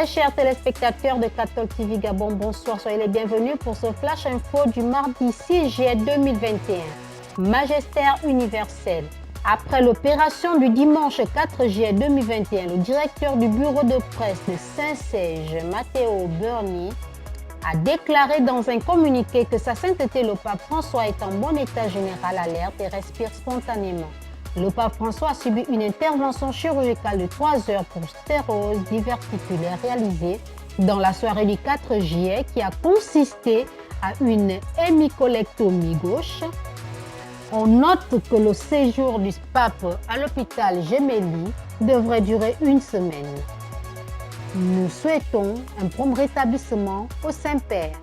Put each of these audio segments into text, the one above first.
Très chers téléspectateurs de Catholic TV Gabon, bonsoir, soyez les bienvenus pour ce Flash Info du mardi 6 juillet 2021. Magistère universel. Après l'opération du dimanche 4 juillet 2021, le directeur du bureau de presse de Saint-Sage, Matteo Berni, a déclaré dans un communiqué que sa sainteté le pape François est en bon état général, alerte et respire spontanément. Le pape François a subi une intervention chirurgicale de 3 heures pour stérose diverticulaire réalisée dans la soirée du 4 juillet qui a consisté à une hémicolectomie gauche. On note que le séjour du pape à l'hôpital Gemelli devrait durer une semaine. Nous souhaitons un prompt rétablissement au Saint-Père.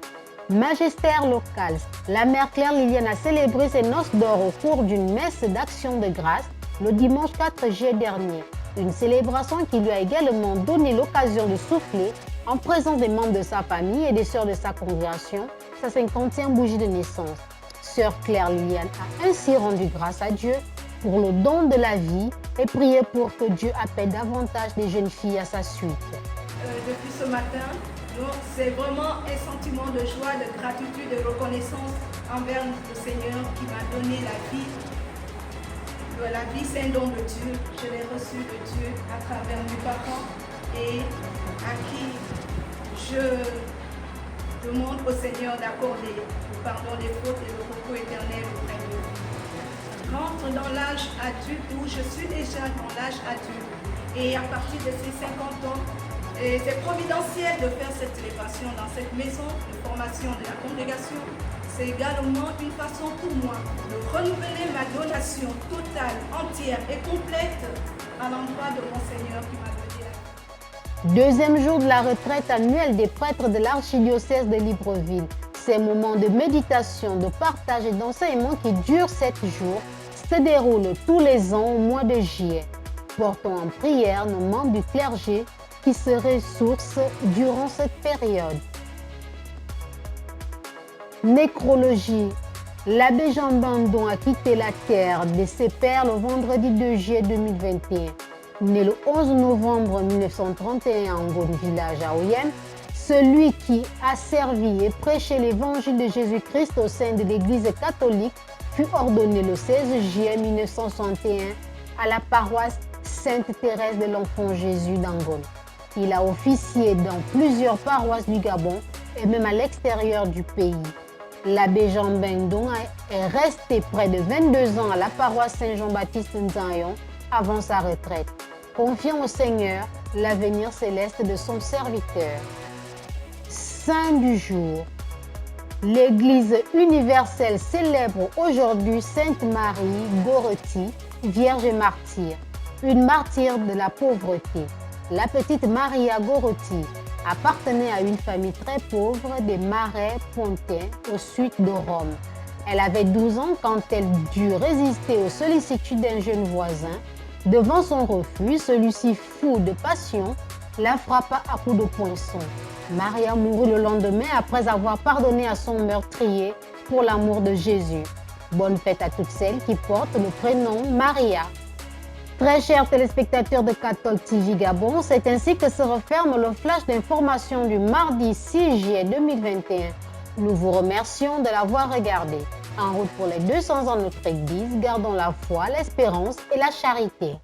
Magistère local, la mère Claire Liliane a célébré ses noces d'or au cours d'une messe d'action de grâce le dimanche 4 juillet dernier. Une célébration qui lui a également donné l'occasion de souffler en présence des membres de sa famille et des sœurs de sa congrégation sa 50e bougie de naissance. Sœur Claire Liliane a ainsi rendu grâce à Dieu pour le don de la vie et prié pour que Dieu appelle davantage des jeunes filles à sa suite. Depuis ce matin, c'est vraiment un sentiment de joie, de gratitude, de reconnaissance envers le Seigneur qui m'a donné la vie. La vie, c'est un don de Dieu. Je l'ai reçu de Dieu à travers mes parents et à qui je demande au Seigneur d'accorder le pardon des fautes et le repos éternel auprès de lui. Rentre dans l'âge adulte où je suis déjà dans l'âge adulte et à partir de ces 50 ans, c'est providentiel de faire cette célébration dans cette maison de formation de la congrégation. C'est également une façon pour moi de renouveler ma donation totale, entière et complète à l'endroit de mon Seigneur qui m'a donné la vie. Deuxième jour de la retraite annuelle des prêtres de l'archidiocèse de Libreville. Ces moments de méditation, de partage et d'enseignement qui durent 7 jours se déroulent tous les ans au mois de juillet. Portons en prière nos membres du clergé qui se ressourcent durant cette période. Nécrologie. L'abbé Jean Bandon a quitté la terre de ses pères le vendredi 2 juillet 2021. Né le 11 novembre 1931 en Gone village à Oyem, celui qui a servi et prêché l'évangile de Jésus-Christ au sein de l'Église catholique fut ordonné le 16 juillet 1961 à la paroisse Sainte-Thérèse de l'Enfant Jésus d'Angone. Il a officié dans plusieurs paroisses du Gabon et même à l'extérieur du pays. L'abbé Jean Bandon est resté près de 22 ans à la paroisse Saint-Jean-Baptiste Nzayon avant sa retraite, confiant au Seigneur l'avenir céleste de son serviteur. Saint du jour. L'Église universelle célèbre aujourd'hui Sainte Marie Goretti, Vierge et martyre, une martyre de la pauvreté. La petite Maria Goretti appartenait à une famille très pauvre des Marais Pontins au sud de Rome. Elle avait 12 ans quand elle dut résister aux sollicitudes d'un jeune voisin. Devant son refus, celui-ci, fou de passion, la frappa à coups de poinçon. Maria mourut le lendemain après avoir pardonné à son meurtrier pour l'amour de Jésus. Bonne fête à toutes celles qui portent le prénom Maria. Très chers téléspectateurs de Catholic TV Gabon, c'est ainsi que se referme le flash d'information du mardi 6 juillet 2021. Nous vous remercions de l'avoir regardé. En route pour les 200 ans de notre Église, gardons la foi, l'espérance et la charité.